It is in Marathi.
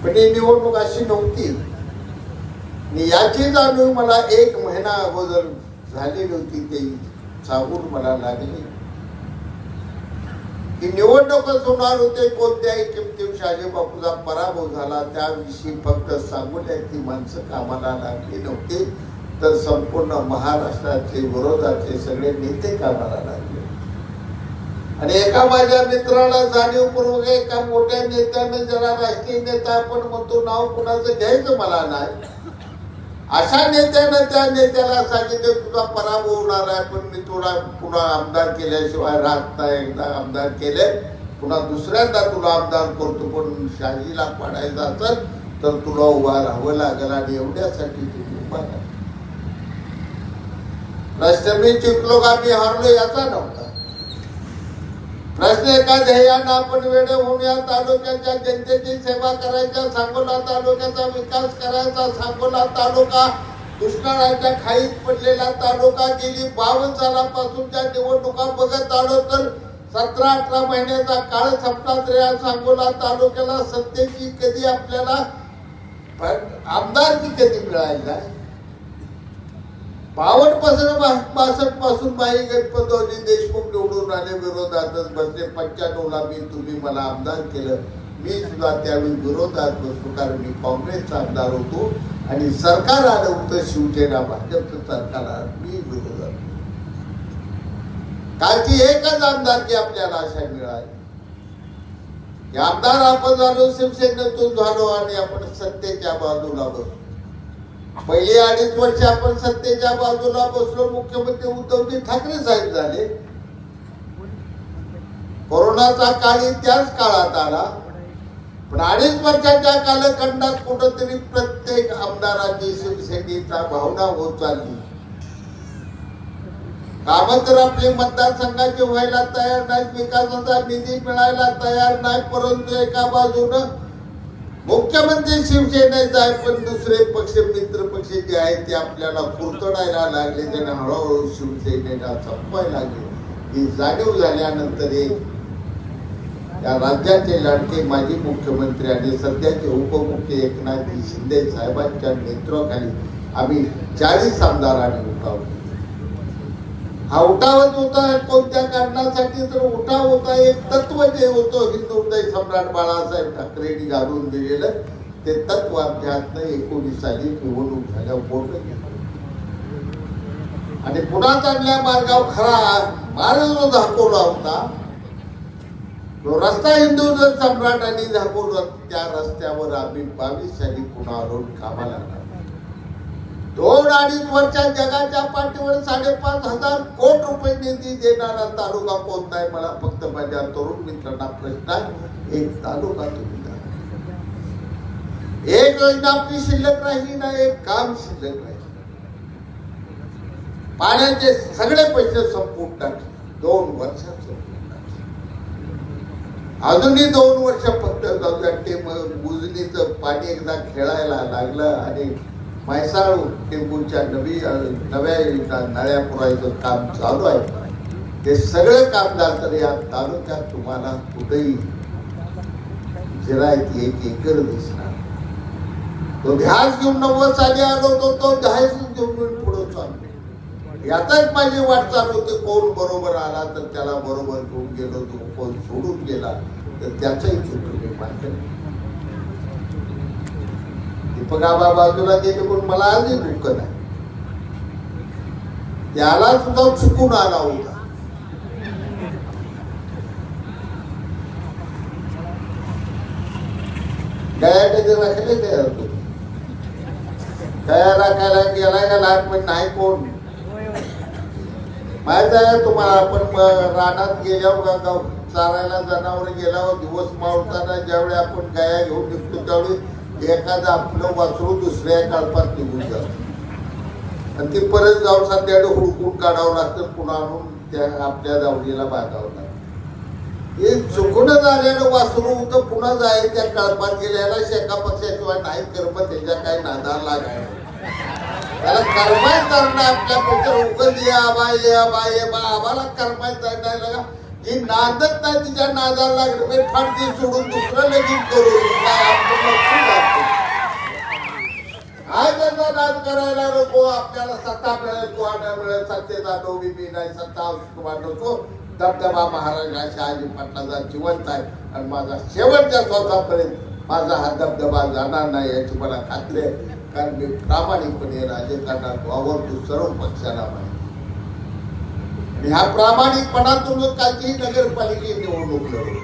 पण ही निवडणूक अशी नव्हती. आणि याची जाणीव मला 1 महिना अगोदर झाली नव्हती. ते सांगून मला लागली की निवडणूकच होणार होते, कोणत्याही किमतीवर शहाजी बापूचा पराभव झाला. त्याविषयी फक्त सांगोल्याची माणसं कामाला लागली नव्हती, तर संपूर्ण महाराष्ट्राचे विरोधाचे सगळे नेते कामाला लागले. आणि एका माझ्या मित्राला जाणीवपूर्वक एका मोठ्या नेत्याने, ज्याला राष्ट्रीय नेता आपण म्हणतो, नाव कुणाचं घ्यायचं मला नाही, अशा नेत्यानं त्या नेत्याला सांगितलं तुझा पराभव होणार आहे, पण मी तुला पुन्हा आमदार केल्याशिवाय राहत नाही. एकदा आमदार केले पुन्हा दुसऱ्यांदा तुला आमदार करतो, पण शहाजीला पाडायचं असेल तर तुला उभा राहावं लागेल. आणि एवढ्यासाठी तुम्ही उभा राहा. प्रश्न मी जिंकलो का मी हारलो याचा नव्हता प्रश्न. एका ध्येयानं आपण वेडे होऊन या तालुक्याच्या जनतेची सेवा करायच्या, सांगोला तालुक्याचा विकास करायचा. सांगोला तालुका दुष्काळाच्या खाईत पडलेला तालुका. गेली 52 सालापासून त्या निवडणुका बघत आलो तर 17-18 महिन्याचा काळ संपला तरी या सांगोला तालुक्याला सत्तेची कधी आपल्याला आमदारकी कधी मिळाली नाही. 52 पासून बाई गणपतरावजी देशमुख निवडून आले, विरोधातच बसले. 95ला तुम्ही मला आमदार केलं. मी सुद्धा त्यावेळी विरोधात बसलो, कारण मी काँग्रेसचा आमदार होतो आणि सरकार आलं होतं शिवसेना भाजपचं सरकार आलं, मी विरोधात. कालची एकच आमदारकी आपल्याला अशा मिळाली. आमदार आपण झालो, शिवसेनेतून झालो आणि आपण सत्तेच्या बाजूला बसलो. पहिली 2.5 वर्ष आपण सत्तेच्या बाजूला बसलो. मुख्यमंत्री उद्धवजी ठाकरे साहेब झाले. कोरोनाचा काळ त्याच काळात आला. पण 2.5 वर्षाच्या कालखंडात कुठंतरी प्रत्येक आमदाराची शिवसेनेचा भावना होत चालली. कामं तर आपले मतदारसंघाचे व्हायला तयार नाहीत, विकासाचा निधी मिळायला तयार नाही. परंतु एका बाजूनं मुख्यमंत्री शिवसेनेचा आहे, पण दुसरे पक्ष, मित्र पक्ष जे आहेत ते आपल्याला कुरतडायला लागले. त्यांना हळूहळू शिवसेनेला संपवायला लागले. ही जाणीव झाल्यानंतर या राज्याचे लाडके माजी मुख्यमंत्री आणि सध्याचे उपमुख्यमंत्री एकनाथ शिंदे साहेबांच्या नेतृत्वाखाली आम्ही 40 आमदारांनी उठाव. हा उठावच होता कोणत्या कारणासाठी? तर उठाव होता एक तत्व जे होतं हिंदुहृदय सम्राट बाळासाहेब ठाकरेंनी घालून दिलेलं, ते तत्व अध्यात्म 19 साली निवडणूक झाल्यावर बोललं गेलं. आणि पुन्हा चांगल्या मार्गावर खरा मार्ग जो दाखवला होता, जो रस्ता हिंदुहृदय सम्राटांनी दाखवला, त्या रस्त्यावर आम्ही 22 साली पुन्हा रोड कामाला लागला. 2-2.5 वर्षात जगाच्या पाठीवर 5,500 कोटी रुपये निधी देणारा तालुका कोणता आहे? मला फक्त माझ्या तरुण मित्रांना प्रश्न आहे. एक तालुका तुम्ही द्या. एक योजना आपली शिल्लक राहिली नाही, एक काम शिल्लक राहिलं. पाण्याचे सगळे पैसे संपून टाकले. 2 वर्षात संपून टाकले. अजूनही 2 वर्ष फक्त ते उजनीचं पाणी एकदा खेळायला लागलं आणि म्हैसाळ टेंबूच्या नव्या नळ्या पुरायचं काम चालू आहे. ते सगळं काम झालं तर या तालुक्यात तुम्हाला कुठेही जिरायत 1 एकर दिसणार. तो ध्यास घेऊन 90 साली आलो होतो, तो ध्यास घेऊन पुढे चाललो. याचाच माझी वाटचाल होती. कोण बरोबर आला तर त्याला बरोबर घेऊन गेलो, तो कोण सोडून गेला तर त्याचंही चित्र मी मांडलं. दीपकाबा बाजूला गेले पण मला आजही दुःख नाही. त्याला सुद्धा चुकून आला होता. गयाकडे राखले गया राखायला गेलाय का लहानपण नाही कोण माहित आहे तुम्हाला? आपण रानात गेल्यावर चारायला जनावर गेल्यावर दिवस मावळताना ज्यावेळी आपण गाया घेऊन निघतो त्यावेळी एखादं आपलं वासरू दुसऱ्या कळपात निघून जातं आणि ते परत जाऊन संध्याकाळी हुडकून काढावं लागतं, पुन्हा आणून त्या आपल्या दावणीला बांधावं लागतं. हे चुकून झालेलं वासरू होतं, पुन्हा जाय त्या कळपात गेल्याला शेका पक्षाशिवाय नाही कर्म त्याच्या काही नादार लागायला त्याला कर्माय करणं आपल्यापेक्षा उगल आम्हाला कर्माय नाही लागा जी नांदत नाही तिच्या नादाला लागलं फाटती सोडून दुसरं लगीन करून काय आपण नक्की लागतो. काय त्याचा नाद करायला नको. आपल्याला सत्ता मिळेल कोणा मिळेल सत्तेचा डोबी बी नाही सत्ता नको. धबधबा महाराज शहाजी पाटलाचा जिवंत आहे आणि माझा शेवटच्या श्वासापर्यंत माझा हा धबधबा जाणार नाही याची मला खात्री आहे. कारण मी प्रामाणिकपणे राजकारणात वावरतो सर्व पक्षाला माहिती. आणि ह्या प्रामाणिकपणातून कालची नगरपालिकेची निवडणूक लढवली.